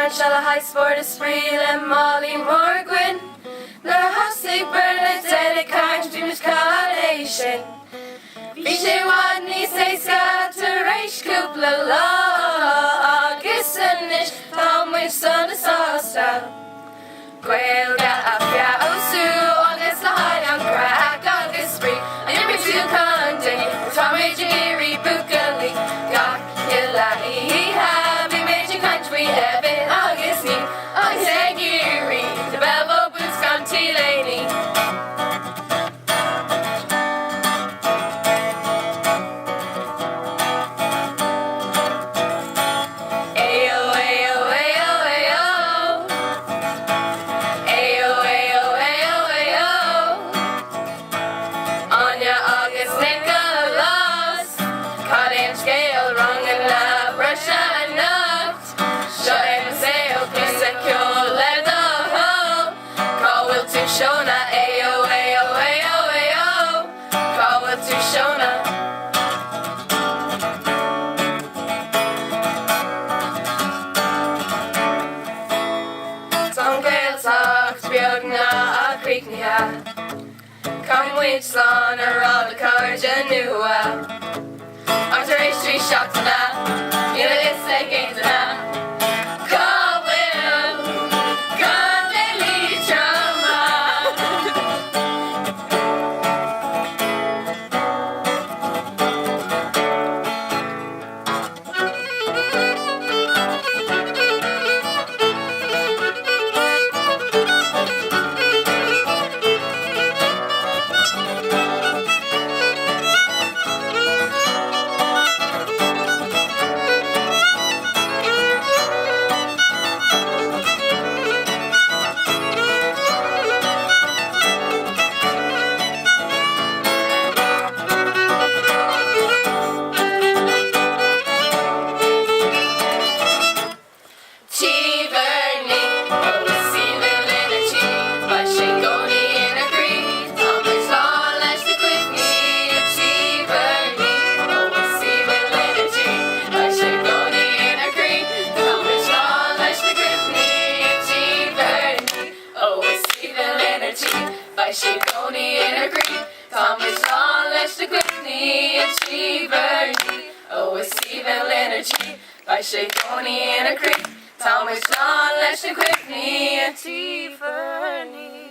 Sean Shalla High Sport is free le Molly Morgwin Le Hosig Bernadette Carnes Dreams Collation Bishay Wadney say Scott to Raish Kupla Law August and Nish Tom with Son of Sasta Quail got a fia Osu August the high on crack August free and every two continue Tommy Jerry Bukali Got Yilla Happy Major Country Heaven August New August The Bevel Boots Conti Lady Shona, ayo, ayo, ayo, ayo, call it to Shona. Some girls talk to Björna a creek nia. Come with slon or all the cards you knew well. After a street shot to that, you know it's like games to that. By Shigoni in a creek, Thomas John Lester Quickney and Cheeverny. Oh, it's Stephen Leonard by Shigoni in a creek, Thomas John Lester Quickney and Cheeverny.